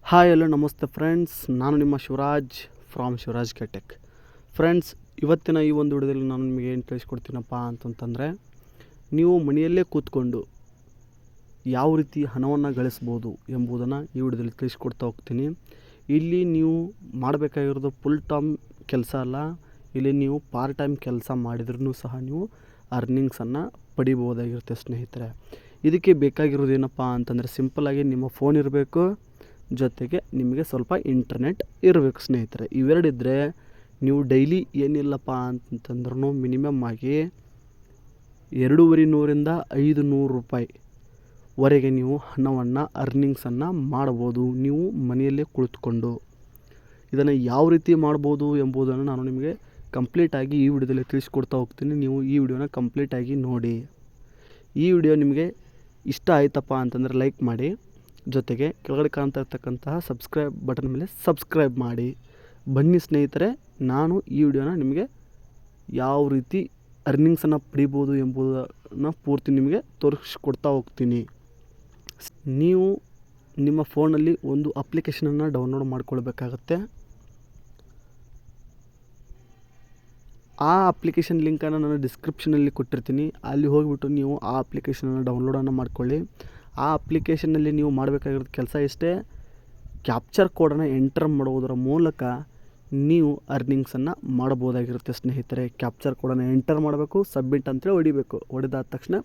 Hi hello ನಮಸ್ತೆ friends, ನಾನು ನಿಮ್ಮ ಶಿವರಾಜ್ ಫ್ರಾಮ್ ಶಿವರಾಜ್ ಕೆಟೆಕ್. ಫ್ರೆಂಡ್ಸ್, ಇವತ್ತಿನ ಈ ಒಂದು ವಿಡಿಯೋದಲ್ಲಿ ನಾನು ನಿಮಗೆ ಏನು ತಿಳಿಸ್ಕೊಡ್ತೀನಪ್ಪ ಅಂತಂತಂದರೆ, ನೀವು ಮನೆಯಲ್ಲೇ ಕೂತ್ಕೊಂಡು ಯಾವ ರೀತಿ ಹಣವನ್ನು ಗಳಿಸ್ಬೋದು ಎಂಬುದನ್ನು ಈ ವಿಡಿಯೋದಲ್ಲಿ ತಿಳಿಸ್ಕೊಡ್ತಾ ಹೋಗ್ತೀನಿ. ಇಲ್ಲಿ ನೀವು ಮಾಡಬೇಕಾಗಿರೋದು ಫುಲ್ ಟೈಮ್ ಕೆಲಸ ಅಲ್ಲ, ಇಲ್ಲಿ ನೀವು ಪಾರ್ಟ್ ಟೈಮ್ ಕೆಲಸ ಮಾಡಿದ್ರೂ ಸಹ ನೀವು ಅರ್ನಿಂಗ್ಸನ್ನು ಪಡಿಬೋದಾಗಿರುತ್ತೆ ಸ್ನೇಹಿತರೆ. ಇದಕ್ಕೆ ಬೇಕಾಗಿರೋದೇನಪ್ಪ ಅಂತಂದರೆ ಸಿಂಪಲ್ಲಾಗಿ ನಿಮ್ಮ ಫೋನ್ ಇರಬೇಕು, ಜೊತೆಗೆ ನಿಮಗೆ ಸ್ವಲ್ಪ ಇಂಟರ್ನೆಟ್ ಇರಬೇಕು ಸ್ನೇಹಿತರೆ. ಇವೆರಡಿದ್ದರೆ ನೀವು ಡೈಲಿ ಏನಿಲ್ಲಪ್ಪ ಅಂತಂದ್ರೂ ಮಿನಿಮಮ್ ಆಗಿ 250 500 ರೂಪಾಯಿವರೆಗೆ ನೀವು ಹಣವನ್ನು ಅರ್ನಿಂಗ್ಸನ್ನು ಮಾಡ್ಬೋದು ನೀವು ಮನೆಯಲ್ಲೇ ಕುಳಿತುಕೊಂಡು. ಇದನ್ನು ಯಾವ ರೀತಿ ಮಾಡ್ಬೋದು ಎಂಬುದನ್ನು ನಾನು ನಿಮಗೆ ಕಂಪ್ಲೀಟಾಗಿ ಈ ವಿಡಿಯೋದಲ್ಲಿ ತಿಳಿಸ್ಕೊಡ್ತಾ ಹೋಗ್ತೀನಿ. ನೀವು ಈ ವಿಡಿಯೋನ ಕಂಪ್ಲೀಟಾಗಿ ನೋಡಿ. ಈ ವಿಡಿಯೋ ನಿಮಗೆ ಇಷ್ಟ ಆಯ್ತಪ್ಪ ಅಂತಂದರೆ ಲೈಕ್ ಮಾಡಿ, ಜೊತೆಗೆ ಕೆಳಗಡೆ ಕಾಣ್ತಾ ಇರ್ತಕ್ಕಂತಹ ಸಬ್ಸ್ಕ್ರೈಬ್ ಬಟನ್ ಮೇಲೆ ಸಬ್ಸ್ಕ್ರೈಬ್ ಮಾಡಿ. ಬನ್ನಿ ಸ್ನೇಹಿತರೆ, ನಾನು ಈ ವಿಡಿಯೋನ ನಿಮಗೆ ಯಾವ ರೀತಿ ಅರ್ನಿಂಗ್ಸನ್ನು ಪಡಿಬೋದು ಎಂಬುದನ್ನು ಪೂರ್ತಿ ನಿಮಗೆ ತೋರಿಸ್ಕೊಡ್ತಾ ಹೋಗ್ತೀನಿ. ನೀವು ನಿಮ್ಮ ಫೋನಲ್ಲಿ ಒಂದು ಅಪ್ಲಿಕೇಶನನ್ನು ಡೌನ್ಲೋಡ್ ಮಾಡ್ಕೊಳ್ಬೇಕಾಗತ್ತೆ. ಆ ಅಪ್ಲಿಕೇಶನ್ ಲಿಂಕನ್ನು ನಾನು ಡಿಸ್ಕ್ರಿಪ್ಷನಲ್ಲಿ ಕೊಟ್ಟಿರ್ತೀನಿ. ಅಲ್ಲಿ ಹೋಗಿಬಿಟ್ಟು ನೀವು ಆ ಅಪ್ಲಿಕೇಶನನ್ನು ಡೌನ್ಲೋಡನ್ನು ಮಾಡ್ಕೊಳ್ಳಿ. ಆ ಅಪ್ಲಿಕೇಶನ್ನಲ್ಲಿ ನೀವು ಮಾಡಬೇಕಾಗಿರೋದು ಕೆಲಸ ಇಷ್ಟೇ: ಕ್ಯಾಪ್ಚರ್ ಕೋಡನ್ನು ಎಂಟರ್ ಮಾಡುವುದರ ಮೂಲಕ ನೀವು ಅರ್ನಿಂಗ್ಸನ್ನು ಮಾಡ್ಬೋದಾಗಿರುತ್ತೆ ಸ್ನೇಹಿತರೆ. ಕ್ಯಾಪ್ಚರ್ ಕೋಡನ್ನು ಎಂಟರ್ ಮಾಡಬೇಕು, ಸಬ್ಮಿಟ್ ಅಂತೇಳಿ ಹೊಡಿಬೇಕು. ಹೊಡೆದಾದ ತಕ್ಷಣ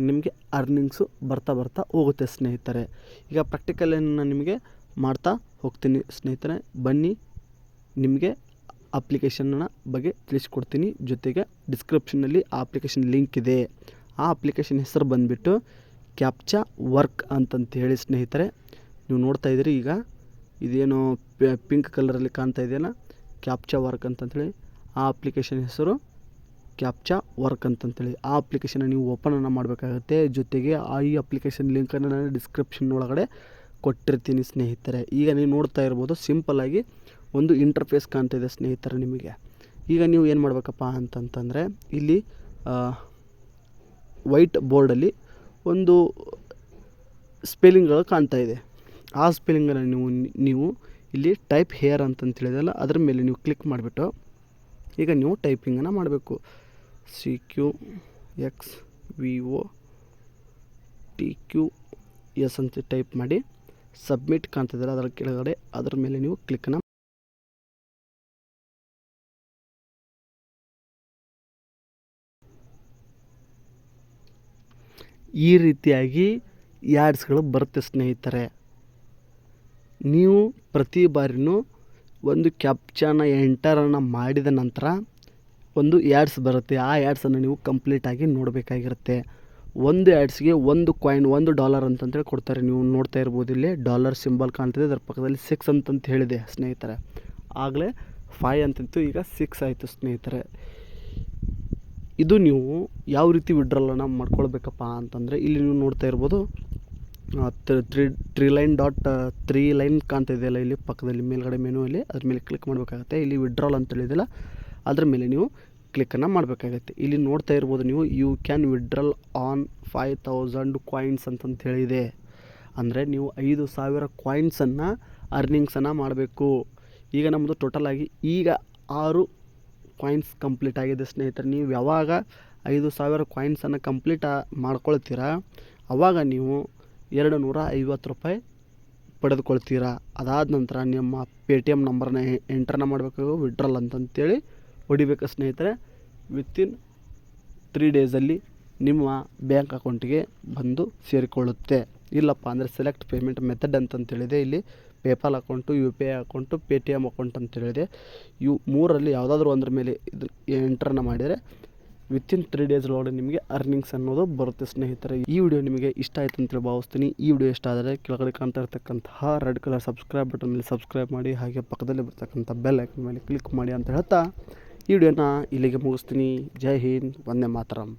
ನಿಮಗೆ ಅರ್ನಿಂಗ್ಸು ಬರ್ತಾ ಹೋಗುತ್ತೆ ಸ್ನೇಹಿತರೆ. ಈಗ ಪ್ರಾಕ್ಟಿಕಲನ್ನು ನಿಮಗೆ ಮಾಡ್ತಾ ಹೋಗ್ತೀನಿ ಸ್ನೇಹಿತರೆ. ಬನ್ನಿ, ನಿಮಗೆ ಅಪ್ಲಿಕೇಶನ್ನ ಬಗ್ಗೆ ತಿಳಿಸ್ಕೊಡ್ತೀನಿ. ಜೊತೆಗೆ ಡಿಸ್ಕ್ರಿಪ್ಷನ್ನಲ್ಲಿ ಆ ಅಪ್ಲಿಕೇಶನ್ ಲಿಂಕ್ ಇದೆ. ಆ ಅಪ್ಲಿಕೇಶನ್ ಹೆಸರು ಬಂದುಬಿಟ್ಟು ಕ್ಯಾಪ್ಚಾ ವರ್ಕ್ ಅಂತಂತ ಹೇಳಿ ಸ್ನೇಹಿತರೆ. ನೀವು ನೋಡ್ತಾ ಇದ್ದೀರಿ, ಈಗ ಇದೇನು ಪಿಂಕ್ ಕಲರಲ್ಲಿ ಕಾಣ್ತಾ ಇದೆಯಲ್ಲ, ಕ್ಯಾಪ್ಚಾ ವರ್ಕ್ ಅಂತಂತೇಳಿ. ಆ ಅಪ್ಲಿಕೇಶನ್ ಹೆಸರು ಕ್ಯಾಪ್ಚಾ ವರ್ಕ್ ಅಂತಂತೇಳಿ. ಆ ಅಪ್ಲಿಕೇಶನ್ನ ನೀವು ಓಪನನ್ನು ಮಾಡಬೇಕಾಗುತ್ತೆ. ಜೊತೆಗೆ ಈ ಅಪ್ಲಿಕೇಶನ್ ಲಿಂಕನ್ನು ನಾನು ಡಿಸ್ಕ್ರಿಪ್ಷನ್ ಒಳಗಡೆ ಕೊಟ್ಟಿರ್ತೀನಿ ಸ್ನೇಹಿತರೆ. ಈಗ ನೀವು ನೋಡ್ತಾ ಇರ್ಬೋದು, ಸಿಂಪಲ್ಲಾಗಿ ಒಂದು ಇಂಟರ್ಫೇಸ್ ಕಾಣ್ತಾ ಇದೆ ಸ್ನೇಹಿತರೆ ನಿಮಗೆ. ಈಗ ನೀವು ಏನು ಮಾಡಬೇಕಪ್ಪ ಅಂತಂತಂದರೆ, ಇಲ್ಲಿ ವೈಟ್ ಬೋರ್ಡಲ್ಲಿ ಒಂದು ಸ್ಪೆಲ್ಲಿಂಗ್ಗಳು ಕಾಣ್ತಾ ಇದೆ. ಆ ಸ್ಪೆಲ್ಲಿಂಗನ್ನು ನೀವು ಇಲ್ಲಿ ಟೈಪ್ ಹೇರ್ ಅಂತಂತೇಳಿದಲ್ಲ, ಅದರ ಮೇಲೆ ನೀವು ಕ್ಲಿಕ್ ಮಾಡಿಬಿಟ್ಟು ಈಗ ನೀವು ಟೈಪಿಂಗನ್ನು ಮಾಡಬೇಕು. CQXVOTQS ಅಂತ ಟೈಪ್ ಮಾಡಿ ಸಬ್ಮಿಟ್ ಕಾಣ್ತಿದ್ದಲ್ಲ ಅದರ ಕೆಳಗಡೆ, ಅದರ ಮೇಲೆ ನೀವು ಕ್ಲಿಕ್ಕನ್ನು ಈ ರೀತಿಯಾಗಿ ಯಾಡ್ಸ್ಗಳು ಬರುತ್ತೆ ಸ್ನೇಹಿತರೆ. ನೀವು ಪ್ರತಿ ಬಾರಿನೂ ಒಂದು ಕ್ಯಾಪ್ಚಾನ ಎಂಟರನ್ನು ಮಾಡಿದ ನಂತರ ಒಂದು ಯಾಡ್ಸ್ ಬರುತ್ತೆ. ಆ ಯಾಡ್ಸನ್ನು ನೀವು ಕಂಪ್ಲೀಟಾಗಿ ನೋಡಬೇಕಾಗಿರುತ್ತೆ. ಒಂದು ಯಾಡ್ಸ್ಗೆ ಒಂದು ಕಾಯಿನ್ $1 ಅಂತಂತೇಳಿ ಕೊಡ್ತಾರೆ. ನೀವು ನೋಡ್ತಾ ಇರ್ಬೋದು, ಇಲ್ಲಿ ಡಾಲರ್ ಸಿಂಬಲ್ ಕಾಣ್ತಿದೆ, ಅದರ ಪಕ್ಕದಲ್ಲಿ 6 ಅಂತಂತ ಹೇಳಿದೆ ಸ್ನೇಹಿತರೆ. ಆಗಲೇ 5 ಅಂತಿತ್ತು, ಈಗ 6 ಆಯಿತು ಸ್ನೇಹಿತರೆ. ಇದು ನೀವು ಯಾವ ರೀತಿ ವಿಡ್ರಾಲನ್ನು ಮಾಡ್ಕೊಳ್ಬೇಕಪ್ಪ ಅಂತಂದರೆ, ಇಲ್ಲಿ ನೀವು ನೋಡ್ತಾ ಇರ್ಬೋದು, 3 ಲೈನ್ ಕಾಣ್ತಾ ಇದೆಯಲ್ಲ ಇಲ್ಲಿ ಪಕ್ಕದಲ್ಲಿ ಮೇಲ್ಗಡೆ ಮೆನುವಲ್ಲಿ, ಅದ್ರ ಮೇಲೆ ಕ್ಲಿಕ್ ಮಾಡಬೇಕಾಗತ್ತೆ. ಇಲ್ಲಿ ವಿಡ್ರಾಲ್ ಅಂತ ಹೇಳಿದೆಯಲ್ಲ, ಅದ್ರ ಮೇಲೆ ನೀವು ಕ್ಲಿಕ್ಕನ್ನು ಮಾಡಬೇಕಾಗತ್ತೆ. ಇಲ್ಲಿ ನೋಡ್ತಾ ಇರ್ಬೋದು ನೀವು, you can withdraw on 5000 coins ಅಂತಂತ ಹೇಳಿದೆ. ಅಂದರೆ ನೀವು 5000 ಕಾಯಿನ್ಸನ್ನು ಅರ್ನಿಂಗ್ಸನ್ನು ಮಾಡಬೇಕು. ಈಗ ನಮ್ಮದು ಟೋಟಲಾಗಿ ಈಗ 6 ಕಾಯಿನ್ಸ್ ಕಂಪ್ಲೀಟ್ ಆಗಿದೆ ಸ್ನೇಹಿತರೆ. ನೀವು ಯಾವಾಗ 5000 ಕಾಯಿನ್ಸನ್ನು ಕಂಪ್ಲೀಟ್ ಮಾಡ್ಕೊಳ್ತೀರಾ, ಆವಾಗ ನೀವು 250 ರೂಪಾಯಿ ಪಡೆದುಕೊಳ್ತೀರಾ. ಅದಾದ ನಂತರ ನಿಮ್ಮ ಪೇಟಿಎಮ್ ನಂಬರನ್ನ ಎಂಟ್ರನ್ನ ಮಾಡಬೇಕು, ವಿಡ್ರಾಲ್ ಅಂತಂತೇಳಿ ಹೊಡಿಬೇಕು ಸ್ನೇಹಿತರೆ. ವಿತಿನ್ 3 ಡೇಸಲ್ಲಿ ನಿಮ್ಮ ಬ್ಯಾಂಕ್ ಅಕೌಂಟಿಗೆ ಬಂದು ಸೇರಿಕೊಳ್ಳುತ್ತೆ. ಇಲ್ಲಪ್ಪ ಅಂದರೆ ಸೆಲೆಕ್ಟ್ ಪೇಮೆಂಟ್ ಮೆಥಡ್ ಅಂತಂತೇಳಿದೆ. ಇಲ್ಲಿ PayPal account, UPI account, Paytm account ಅಂತೇಳಿದೆ. ಇವು 3ರಲ್ಲಿ ಯಾವುದಾದ್ರೂ ಒಂದ್ರ ಮೇಲೆ ಇದು ಎಂಟ್ರನ್ನು ಮಾಡಿದರೆ ವಿತಿನ್ 3 ಡೇಸ್ ಒಳಗಡೆ ನಿಮಗೆ ಅರ್ನಿಂಗ್ಸ್ ಅನ್ನೋದು ಬರುತ್ತೆ ಸ್ನೇಹಿತರೆ. ಈ ವಿಡಿಯೋ ನಿಮಗೆ ಇಷ್ಟ ಆಯಿತು ಅಂತೇಳಿ ಭಾವಿಸ್ತೀನಿ. ಈ ವಿಡಿಯೋ ಇಷ್ಟ ಆದರೆ ಕೆಳಗಡೆ ಕಾಣ್ತಾ ಇರ್ತಕ್ಕಂತಹ ರೆಡ್ ಕಲರ್ ಸಬ್ಸ್ಕ್ರೈಬ್ ಬಟನ್ ಮೇಲೆ ಸಬ್ಸ್ಕ್ರೈಬ್ ಮಾಡಿ, ಹಾಗೆ ಪಕ್ಕದಲ್ಲಿ ಬರ್ತಕ್ಕಂಥ ಬೆಲ್ ಐಕನ್ ಮೇಲೆ ಕ್ಲಿಕ್ ಮಾಡಿ ಅಂತ ಹೇಳ್ತಾ ಈ ವಿಡಿಯೋನ ಇಲ್ಲಿಗೆ ಮುಗಿಸ್ತೀನಿ. ಜೈ ಹಿಂದ್, ವಂದೇ ಮಾತರಂ.